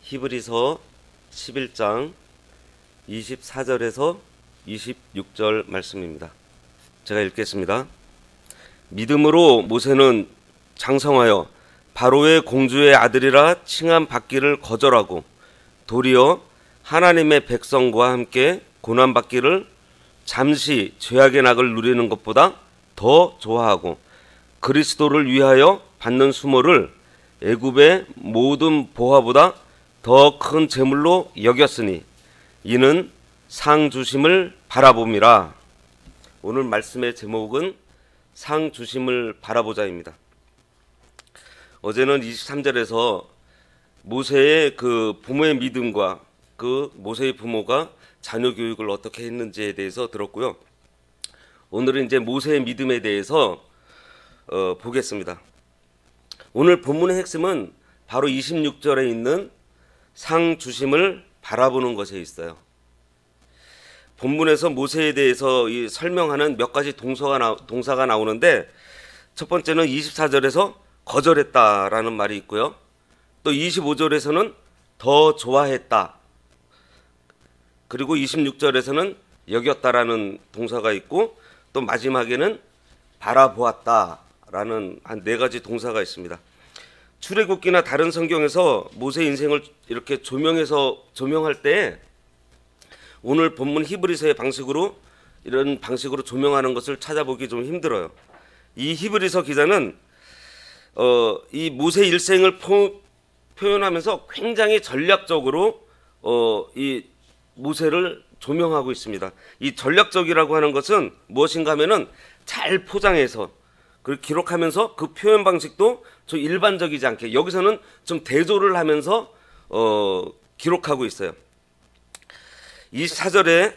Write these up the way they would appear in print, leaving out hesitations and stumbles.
히브리서 11장 24절에서 26절 말씀입니다. 제가 읽겠습니다. 믿음으로 모세는 장성하여 바로의 공주의 아들이라 칭함 받기를 거절하고 도리어 하나님의 백성과 함께 고난받기를 잠시 죄악의 낙을 누리는 것보다 더 좋아하고 그리스도를 위하여 받는 수모를 애굽의 모든 보화보다 더 큰 재물로 여겼으니 이는 상 주심을 바라봄이라. 오늘 말씀의 제목은 상 주심을 바라보자입니다. 어제는 23절에서 모세의 그 부모의 믿음과 그 모세의 부모가 자녀 교육을 어떻게 했는지에 대해서 들었고요. 오늘은 이제 모세의 믿음에 대해서 보겠습니다. 오늘 본문의 핵심은 바로 26절에 있는 상 주심을 바라보는 것에 있어요. 본문에서 모세에 대해서 설명하는 몇 가지 동사가 나오는데, 첫 번째는 24절에서 거절했다라는 말이 있고요. 또 25절에서는 더 좋아했다. 그리고 26절에서는 여겼다라는 동사가 있고, 또 마지막에는 바라보았다라는 한 네 가지 동사가 있습니다. 출애굽기나 다른 성경에서 모세 인생을 이렇게 조명할 때 오늘 본문 히브리서의 방식으로 이런 방식으로 조명하는 것을 찾아보기 좀 힘들어요. 이 히브리서 기자는 이 모세 일생을 표현하면서 굉장히 전략적으로 이 모세를 조명하고 있습니다. 이 전략적이라고 하는 것은 무엇인가 하면은 잘 포장해서 그리고 기록하면서 그 표현 방식도 좀 일반적이지 않게 여기서는 좀 대조를 하면서 기록하고 있어요. 24절에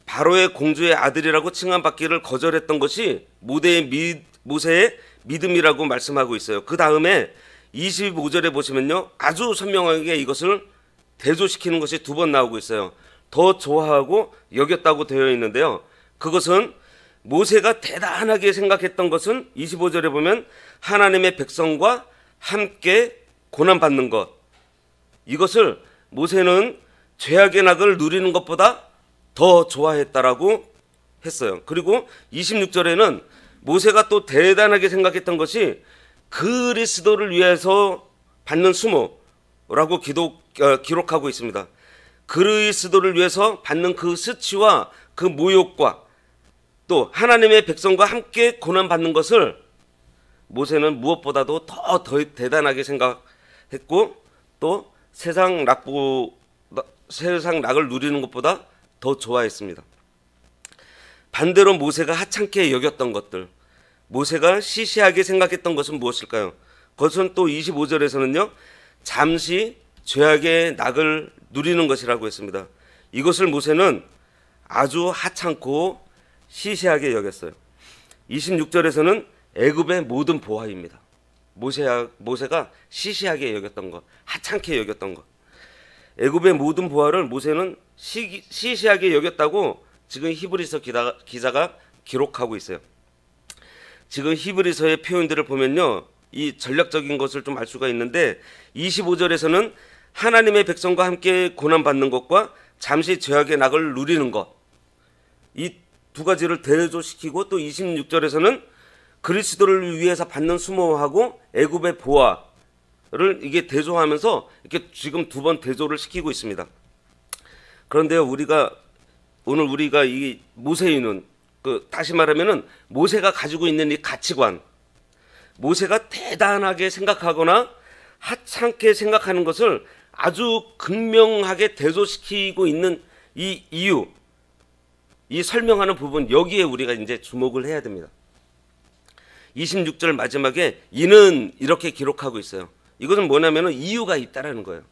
바로의 공주의 아들이라고 칭함받기를 거절했던 것이 모세의 믿음이라고 말씀하고 있어요. 그 다음에 25절에 보시면요, 아주 선명하게 이것을 대조시키는 것이 두 번 나오고 있어요. 더 좋아하고 여겼다고 되어 있는데요, 그것은 모세가 대단하게 생각했던 것은 25절에 보면 하나님의 백성과 함께 고난받는 것, 이것을 모세는 죄악의 낙을 누리는 것보다 더 좋아했다라고 했어요. 그리고 26절에는 모세가 또 대단하게 생각했던 것이 그리스도를 위해서 받는 수모라고 기록하고 있습니다. 그리스도를 위해서 받는 그 수치와 그 모욕과 또 하나님의 백성과 함께 고난받는 것을 모세는 무엇보다도 더 대단하게 생각했고, 또 세상 낙을 누리는 것보다 더 좋아했습니다. 반대로 모세가 하찮게 여겼던 것들, 모세가 시시하게 생각했던 것은 무엇일까요? 그것은 또 25절에서는요, 잠시 죄악의 낙을 누리는 것이라고 했습니다. 이것을 모세는 아주 하찮고 시시하게 여겼어요. 26절에서는 애굽의 모든 보화입니다. 모세가 시시하게 여겼던 것, 하찮게 여겼던 것. 애굽의 모든 보화를 모세는 시시하게 여겼다고 지금 히브리서 기자가 기록하고 있어요. 지금 히브리서의 표현들을 보면요, 이 전략적인 것을 좀 알 수가 있는데, 25절에서는 하나님의 백성과 함께 고난받는 것과 잠시 죄악의 낙을 누리는 것, 이 두 가지를 대조시키고, 또 26절에서는 그리스도를 위해서 받는 수모하고 애굽의 보화를 이게 대조하면서 이렇게 지금 두 번 대조를 시키고 있습니다. 그런데요, 오늘 우리가 이 모세인은 다시 말하면은 모세가 가지고 있는 이 가치관, 모세가 대단하게 생각하거나 하찮게 생각하는 것을 아주 극명하게 대조시키고 있는 이 이유, 이 설명하는 부분, 여기에 우리가 이제 주목을 해야 됩니다. 26절 마지막에 이는 이렇게 기록하고 있어요. 이것은 뭐냐면은 이유가 있다라는 거예요.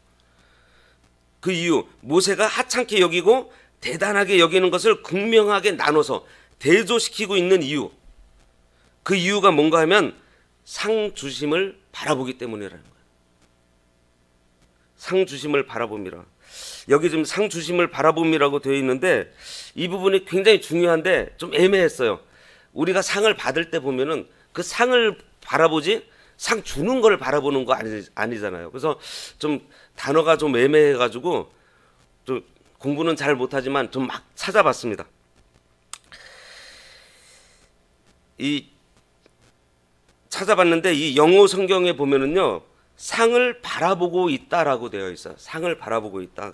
그 이유, 모세가 하찮게 여기고 대단하게 여기는 것을 극명하게 나눠서 대조시키고 있는 이유, 그 이유가 뭔가 하면 상 주심을 바라보기 때문이라는 거예요. 상 주심을 바라봄이라. 여기 지금 상 주심을 바라봄이라고 되어 있는데, 이 부분이 굉장히 중요한데 좀 애매했어요. 우리가 상을 받을 때 보면은 그 상을 바라보지 상 주는 걸 바라보는 거 아니잖아요. 그래서 좀 단어가 좀 애매해가지고 좀 공부는 잘 못하지만 좀 막 찾아봤습니다. 찾아봤는데 이 영어 성경에 보면은요, 상을 바라보고 있다라고 되어 있어요. 상을 바라보고 있다.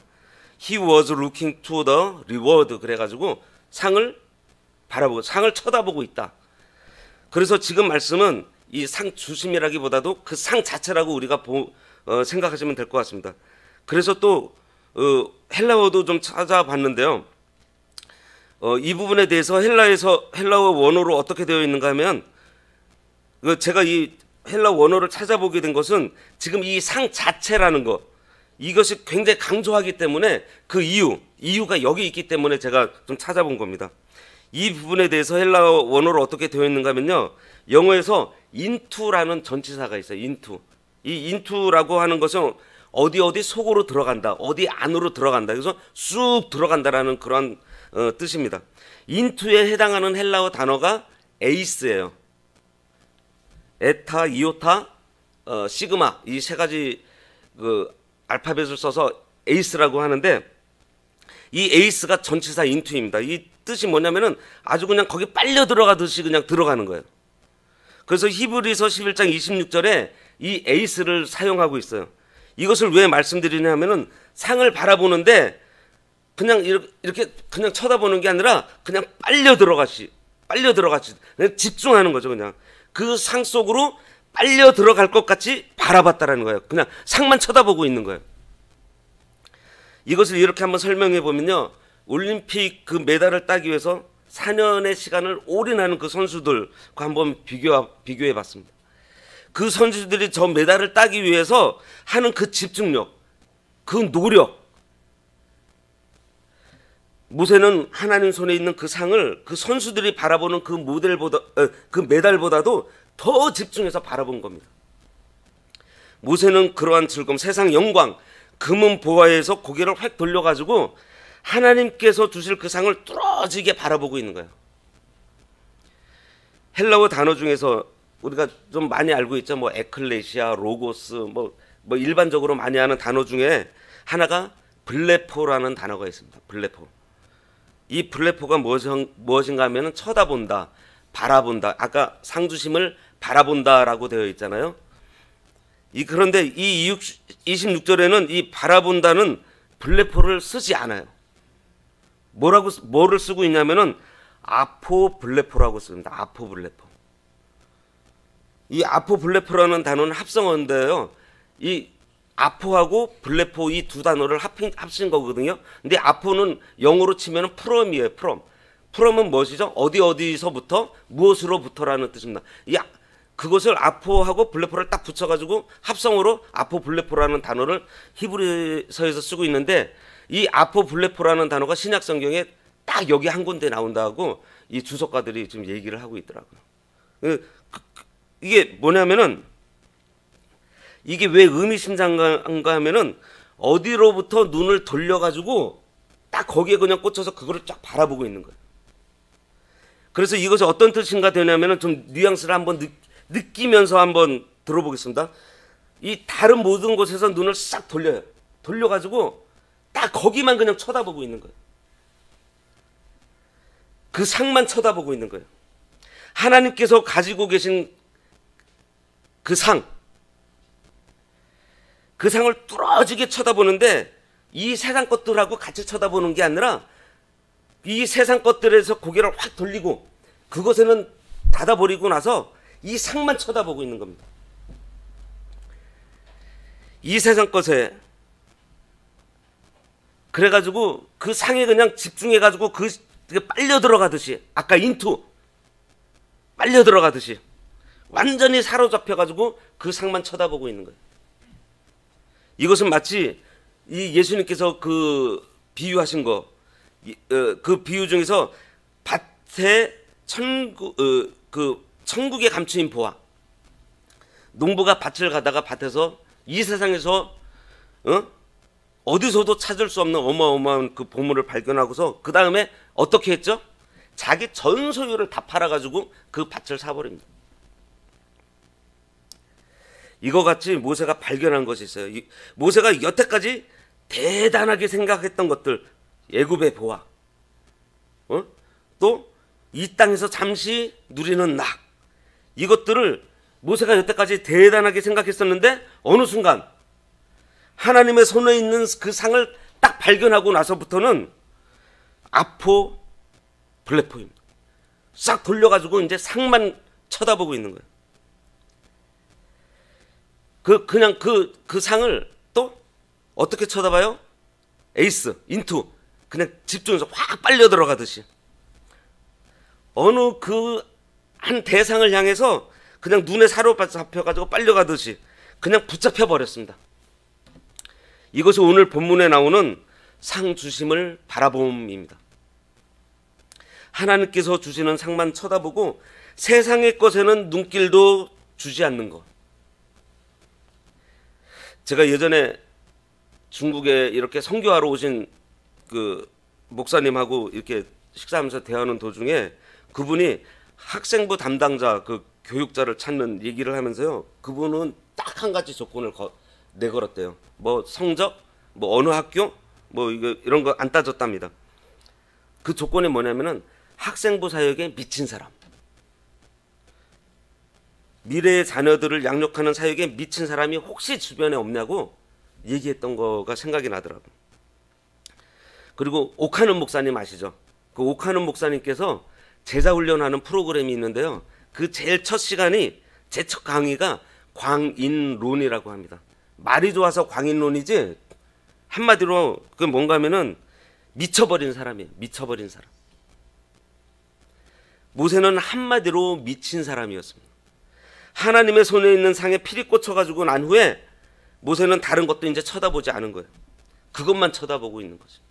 He was looking to the reward. 그래가지고 상을 쳐다보고 있다. 그래서 지금 말씀은 이 상 주심이라기보다도 그 상 자체라고 우리가 생각하시면 될 것 같습니다. 그래서 또 헬라어도 좀 찾아봤는데요. 이 부분에 대해서 헬라어 원어로 어떻게 되어 있는가 하면, 제가 이 헬라어 원어를 찾아보게 된 것은 지금 이 상 자체라는 것, 이것이 굉장히 강조하기 때문에 그 이유가 여기 있기 때문에 제가 좀 찾아본 겁니다. 이 부분에 대해서 헬라어 원어로 어떻게 되어 있는가 하면요, 영어에서 into라는 전치사가 있어요. into. 이 into라고 하는 것은 어디 속으로 들어간다, 어디 안으로 들어간다, 그래서 쑥 들어간다라는 그런 뜻입니다. into에 해당하는 헬라어 단어가 에이스예요. 에타, 이오타, 시그마, 이 세 가지 알파벳을 써서 에이스라고 하는데, 이 에이스가 전치사 into입니다. 이 뜻이 뭐냐면은 아주 그냥 거기 빨려 들어가듯이 그냥 들어가는 거예요. 그래서 히브리서 11장 26절에 이 에이스를 사용하고 있어요. 이것을 왜 말씀드리냐면은 상을 바라보는데 그냥 이렇게 그냥 쳐다보는 게 아니라 그냥 빨려 들어가시 그냥 집중하는 거죠. 그냥 그 상 속으로 빨려 들어갈 것 같이 바라봤다라는 거예요. 그냥 상만 쳐다보고 있는 거예요. 이것을 이렇게 한번 설명해 보면요, 올림픽 그 메달을 따기 위해서 4년의 시간을 올인하는 그 선수들과 한번 비교해 봤습니다. 그 선수들이 저 메달을 따기 위해서 하는 그 집중력, 그 노력, 모세는 하나님 손에 있는 그 상을 그 선수들이 바라보는 그 메달보다도 더 집중해서 바라본 겁니다. 모세는 그러한 즐거움, 세상 영광, 금은 보화에서 고개를 획 돌려가지고 하나님께서 주실 그 상을 뚫어지게 바라보고 있는 거예요. 헬라어 단어 중에서 우리가 좀 많이 알고 있죠. 뭐 에클레시아, 로고스, 뭐 일반적으로 많이 하는 단어 중에 하나가 블레포라는 단어가 있습니다. 블레포. 이 블레포가 무엇인가 하면은 쳐다본다, 바라본다. 아까 상주심을 바라본다라고 되어 있잖아요. 그런데 이 26절에는 이 바라본다는 블레포를 쓰지 않아요. 뭐를 쓰고 있냐면은 아포블레포라고 씁니다. 아포블레포. 이 아포블레포라는 단어는 합성어인데요, 이 아포하고 블레포 이 두 단어를 합친 거거든요. 근데 아포는 영어로 치면은 프롬이에요. 프롬은 무엇이죠? 어디서부터 무엇으로부터라는 뜻입니다. 그것을 아포하고 블레포를 딱 붙여가지고 합성어로 아포블레포라는 단어를 히브리서에서 쓰고 있는데, 이 아포블레포라는 단어가 신약 성경에 딱 여기 한 군데 나온다고 이 주석가들이 지금 얘기를 하고 있더라고요. 이게 뭐냐면은, 이게 왜 의미심장한가 하면은 어디로부터 눈을 돌려가지고 딱 거기에 그냥 꽂혀서 그거를 쫙 바라보고 있는 거예요. 그래서 이것이 어떤 뜻인가 되냐면은 좀 뉘앙스를 한번 느끼면서 한번 들어보겠습니다. 이 다른 모든 곳에서 눈을 싹 돌려가지고 딱 거기만 그냥 쳐다보고 있는 거예요. 그 상만 쳐다보고 있는 거예요. 하나님께서 가지고 계신 그 상을 뚫어지게 쳐다보는데, 이 세상 것들하고 같이 쳐다보는 게 아니라 이 세상 것들에서 고개를 확 돌리고 그것에는 닫아버리고 나서 이 상만 쳐다보고 있는 겁니다. 이 세상 것에 그래가지고 그 상에 그냥 집중해가지고 빨려 들어가듯이, 아까 인투 빨려 들어가듯이 완전히 사로잡혀가지고 그 상만 쳐다보고 있는 거예요. 이것은 마치 이 예수님께서 그 비유하신 거, 그 비유 중에서 밭에 천국에 감추인 보화, 농부가 밭을 가다가 밭에서 이 세상에서 어디서도 찾을 수 없는 어마어마한 그 보물을 발견하고서 그 다음에 어떻게 했죠? 자기 전 소유를 다 팔아가지고 그 밭을 사버립니다. 이거 같이 모세가 발견한 것이 있어요. 모세가 여태까지 대단하게 생각했던 것들, 애굽의 보화, 또 이 땅에서 잠시 누리는 낙, 이것들을 모세가 여태까지 대단하게 생각했었는데 어느 순간 하나님의 손에 있는 그 상을 딱 발견하고 나서부터는 아포 블레포입니다. 싹 돌려가지고 이제 상만 쳐다보고 있는 거예요. 그냥 그 상을 또 어떻게 쳐다봐요? 에이스, 인투, 그냥 집중해서 확 빨려 들어가듯이 어느 그 한 대상을 향해서 그냥 눈에 사로잡혀가지고 빨려가듯이 그냥 붙잡혀 버렸습니다. 이것이 오늘 본문에 나오는 상 주심을 바라봄입니다. 하나님께서 주시는 상만 쳐다보고 세상의 것에는 눈길도 주지 않는 것. 제가 예전에 중국에 이렇게 선교하러 오신 그 목사님하고 이렇게 식사하면서 대화하는 도중에 그분이 학생부 담당자, 그 교육자를 찾는 얘기를 하면서요, 그분은 딱 한 가지 조건을 내걸었대요. 뭐 성적, 뭐 어느 학교, 뭐 이런 거 안 따졌답니다. 그 조건이 뭐냐면은 학생부 사역에 미친 사람, 미래의 자녀들을 양육하는 사역에 미친 사람이 혹시 주변에 없냐고 얘기했던 거가 생각이 나더라고요. 그리고 옥하는 목사님 아시죠? 그 옥하는 목사님께서 제자훈련하는 프로그램이 있는데요, 그 제일 첫 시간이, 제 첫 강의가 광인론이라고 합니다. 말이 좋아서 광인론이지 한마디로 그 뭔가 하면은 미쳐버린 사람이에요. 미쳐버린 사람. 모세는 한마디로 미친 사람이었습니다. 하나님의 손에 있는 상에 피리 꽂혀가지고 난 후에 모세는 다른 것도 이제 쳐다보지 않은 거예요. 그것만 쳐다보고 있는 거죠.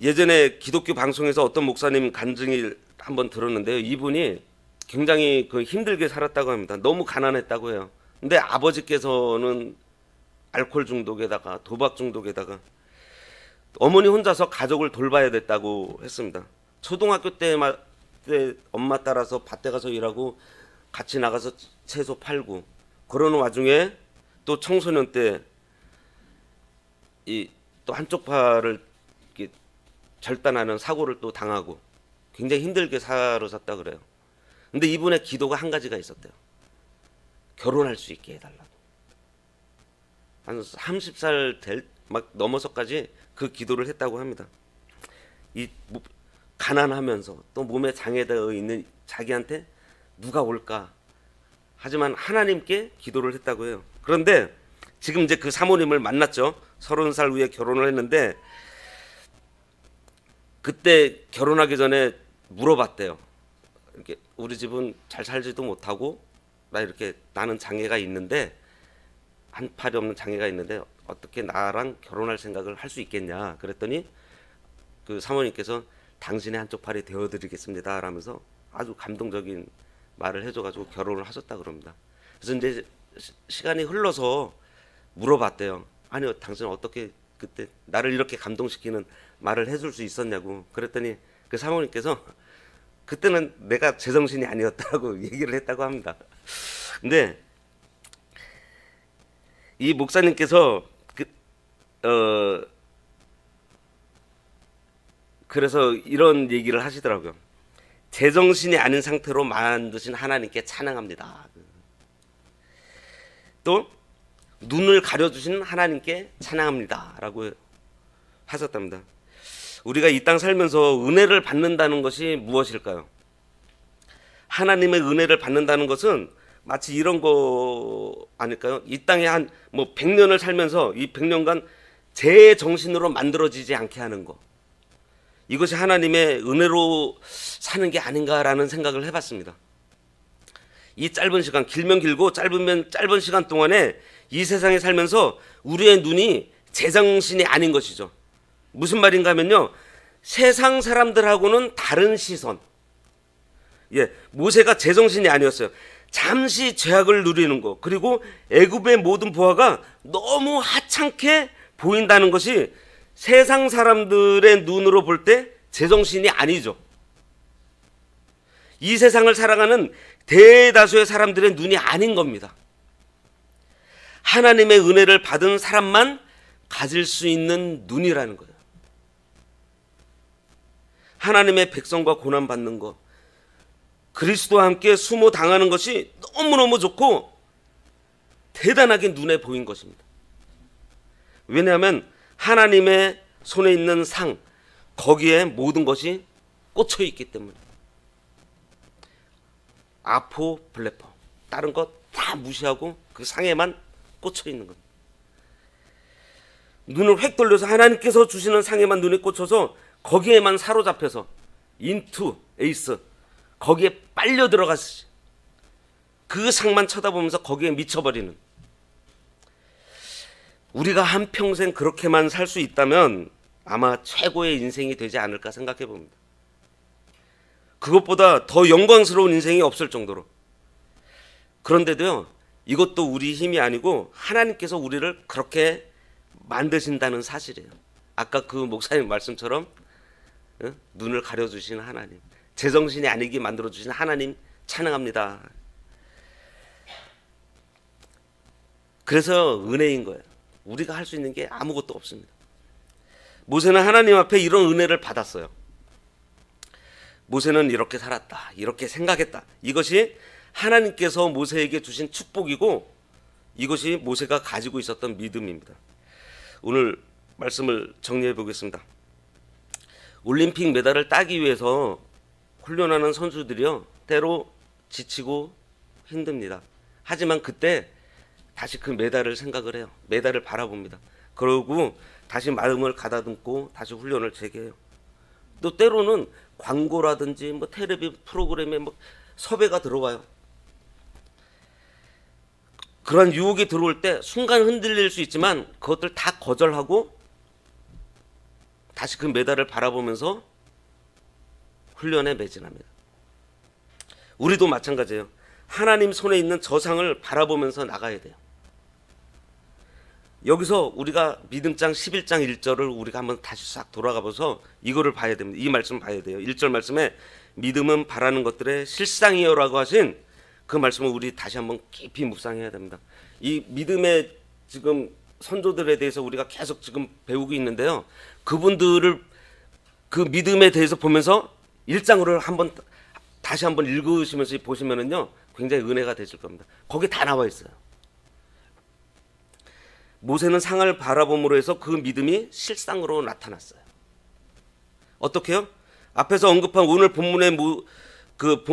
예전에 기독교 방송에서 어떤 목사님 간증을 한번 들었는데요, 이분이 굉장히 힘들게 살았다고 합니다. 너무 가난했다고 해요. 근데 아버지께서는 알코올 중독에다가 도박 중독에다가 어머니 혼자서 가족을 돌봐야 됐다고 했습니다. 초등학교 때 엄마 따라서 밭에 가서 일하고 같이 나가서 채소 팔고, 그러는 와중에 또 청소년 때 또 한쪽 팔을 절단하는 사고를 또 당하고 굉장히 힘들게 살았다 그래요. 근데 이분의 기도가 한 가지가 있었대요. 결혼할 수 있게 해달라고. 한 30살 막 넘어서까지 그 기도를 했다고 합니다. 가난하면서 또 몸에 장애되어 있는 자기한테 누가 올까? 하지만 하나님께 기도를 했다고 해요. 그런데 지금 이제 그 사모님을 만났죠. 30살 후에 결혼을 했는데 그때 결혼하기 전에 물어봤대요. 이렇게 우리 집은 잘 살지도 못하고 나는 장애가 있는데, 한 팔이 없는 장애가 있는데 어떻게 나랑 결혼할 생각을 할 수 있겠냐 그랬더니 그 사모님께서 당신의 한쪽 팔이 되어드리겠습니다 라면서 아주 감동적인 말을 해줘가지고 결혼을 하셨다 그럽니다. 그래서 이제 시간이 흘러서 물어봤대요. 아니요, 당신은 어떻게 그때 나를 이렇게 감동시키는 말을 해줄 수 있었냐고. 그랬더니 그 사모님께서 그때는 내가 제정신이 아니었다고 얘기를 했다고 합니다. 근데 이 목사님께서 그래서 이런 얘기를 하시더라고요. 제정신이 아닌 상태로 만드신 하나님께 찬양합니다. 또 눈을 가려주신 하나님께 찬양합니다 라고 하셨답니다. 우리가 이 땅 살면서 은혜를 받는다는 것이 무엇일까요? 하나님의 은혜를 받는다는 것은 마치 이런 거 아닐까요? 이 땅에 한 100년을 살면서 이 100년간 제 정신으로 만들어지지 않게 하는 거, 이것이 하나님의 은혜로 사는 게 아닌가라는 생각을 해봤습니다. 이 짧은 시간, 길면 길고 짧으면 짧은 시간 동안에 이 세상에 살면서 우리의 눈이 제정신이 아닌 것이죠. 무슨 말인가 하면요, 세상 사람들하고는 다른 시선. 모세가 제정신이 아니었어요. 잠시 죄악을 누리는 것, 그리고 애굽의 모든 보화가 너무 하찮게 보인다는 것이 세상 사람들의 눈으로 볼 때 제정신이 아니죠. 이 세상을 살아가는 대다수의 사람들의 눈이 아닌 겁니다. 하나님의 은혜를 받은 사람만 가질 수 있는 눈이라는 거예요. 하나님의 백성과 고난받는 것, 그리스도와 함께 수모 당하는 것이 너무너무 좋고 대단하게 눈에 보인 것입니다. 왜냐하면 하나님의 손에 있는 상, 거기에 모든 것이 꽂혀 있기 때문에. 아포 블레퍼, 다른 것 다 무시하고 그 상에만 꽂혀 있는 것. 눈을 획 돌려서 하나님께서 주시는 상에만 눈이 꽂혀서 거기에만 사로잡혀서 인투 에이스, 거기에 빨려 들어갔지. 그 상만 쳐다보면서 거기에 미쳐버리는. 우리가 한평생 그렇게만 살 수 있다면 아마 최고의 인생이 되지 않을까 생각해 봅니다. 그것보다 더 영광스러운 인생이 없을 정도로. 그런데도요, 이것도 우리 힘이 아니고 하나님께서 우리를 그렇게 만드신다는 사실이에요. 아까 그 목사님 말씀처럼 눈을 가려주신 하나님, 제정신이 아니게 만들어주신 하나님 찬양합니다. 그래서 은혜인 거예요. 우리가 할 수 있는 게 아무것도 없습니다. 모세는 하나님 앞에 이런 은혜를 받았어요. 모세는 이렇게 살았다, 이렇게 생각했다. 이것이 하나님께서 모세에게 주신 축복이고 이것이 모세가 가지고 있었던 믿음입니다. 오늘 말씀을 정리해 보겠습니다. 올림픽 메달을 따기 위해서 훈련하는 선수들이요, 때로 지치고 힘듭니다. 하지만 그때 다시 그 메달을 생각을 해요. 메달을 바라봅니다. 그러고 다시 마음을 가다듬고 다시 훈련을 재개해요. 또 때로는 광고라든지 뭐 텔레비 프로그램에 뭐 섭외가 들어와요. 그런 유혹이 들어올 때 순간 흔들릴 수 있지만 그것들 다 거절하고 다시 그 메달을 바라보면서 훈련에 매진합니다. 우리도 마찬가지예요. 하나님 손에 있는 저 상을 바라보면서 나가야 돼요. 여기서 우리가 믿음장 11장 1절을 우리가 한번 다시 싹 돌아가봐서 이거를 봐야 됩니다. 이 말씀 봐야 돼요. 1절 말씀에 믿음은 바라는 것들의 실상이요라고 하신 그 말씀을 우리 다시 한번 깊이 묵상해야 됩니다. 이 믿음의 지금 선조들에 대해서 우리가 계속 지금 배우고 있는데요. 그분들을 그 믿음에 대해서 보면서 1장으로 한번 다시 한번 읽으시면서 보시면은요, 굉장히 은혜가 되실 겁니다. 거기 다 나와 있어요. 모세는 상을 바라봄으로 해서 그 믿음이 실상으로 나타났어요. 어떻게요? 앞에서 언급한 오늘 본문의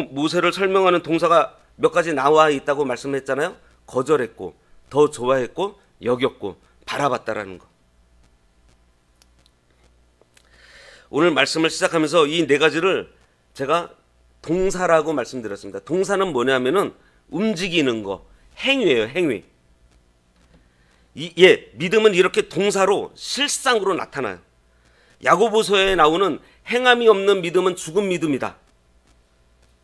모세를 설명하는 동사가 몇 가지 나와 있다고 말씀했잖아요. 거절했고, 더 좋아했고, 여겼고, 바라봤다라는 거. 오늘 말씀을 시작하면서 이 네 가지를 제가 동사라고 말씀드렸습니다. 동사는 뭐냐면은 움직이는 거, 행위예요, 행위. 믿음은 이렇게 동사로 실상으로 나타나요. 야고보서에 나오는 행함이 없는 믿음은 죽은 믿음이다.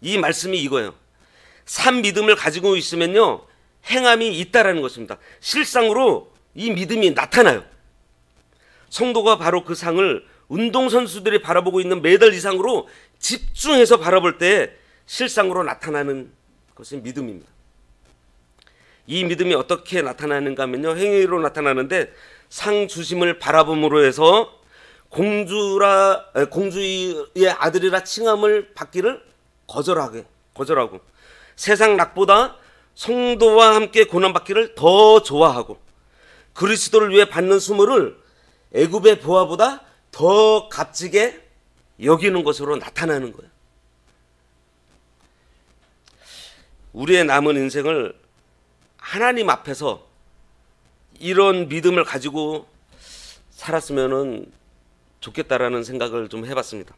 이 말씀이 이거예요. 산 믿음을 가지고 있으면요, 행함이 있다라는 것입니다. 실상으로 이 믿음이 나타나요. 성도가 바로 그 상을 운동선수들이 바라보고 있는 메달 이상으로 집중해서 바라볼 때 실상으로 나타나는 것이 믿음입니다. 이 믿음이 어떻게 나타나는가 하면요, 행위로 나타나는데 상 주심을 바라봄으로 해서 공주의 아들이라 칭함을 받기를 거절하고 세상 낙보다 성도와 함께 고난받기를 더 좋아하고 그리스도를 위해 받는 수모를 애굽의 보화보다 더 값지게 여기는 것으로 나타나는 거예요. 우리의 남은 인생을 하나님 앞에서 이런 믿음을 가지고 살았으면 좋겠다라는 생각을 좀 해봤습니다.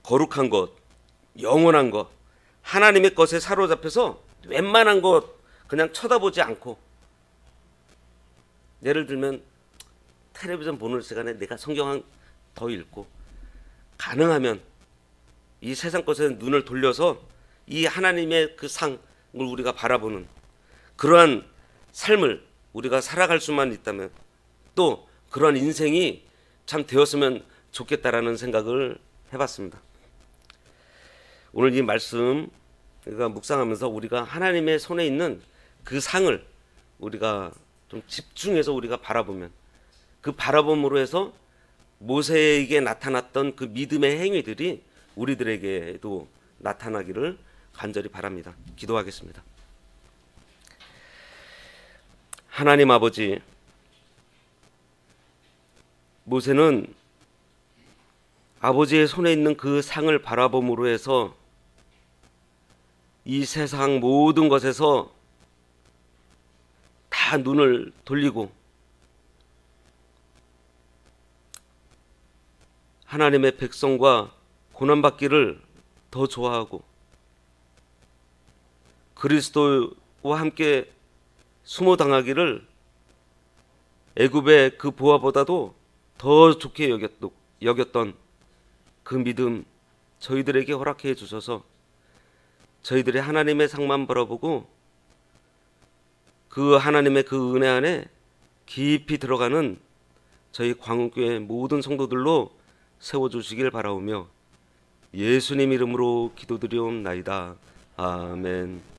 거룩한 것, 영원한 것, 하나님의 것에 사로잡혀서 웬만한 것 그냥 쳐다보지 않고, 예를 들면 텔레비전 보는 시간에 내가 성경 한 더 읽고, 가능하면 이 세상 것에 눈을 돌려서 이 하나님의 그 상을 우리가 바라보는 그러한 삶을 우리가 살아갈 수만 있다면, 또 그러한 인생이 참 되었으면 좋겠다라는 생각을 해봤습니다. 오늘 이 말씀 우리가 묵상하면서 우리가 하나님의 손에 있는 그 상을 우리가 좀 집중해서 우리가 바라보면, 그 바라봄으로 해서 모세에게 나타났던 그 믿음의 행위들이 우리들에게도 나타나기를 간절히 바랍니다. 기도하겠습니다. 하나님 아버지, 모세는 아버지의 손에 있는 그 상을 바라봄으로 해서 이 세상 모든 것에서 다 눈을 돌리고 하나님의 백성과 고난받기를 더 좋아하고 그리스도와 함께 수모 당하기를 애굽의 그 보화보다도 더 좋게 여겼던 그 믿음 저희들에게 허락해 주셔서 저희들이 하나님의 상만 바라보고 그 하나님의 그 은혜 안에 깊이 들어가는 저희 광운교회 모든 성도들로 세워주시길 바라오며 예수님 이름으로 기도드리옵나이다. 아멘.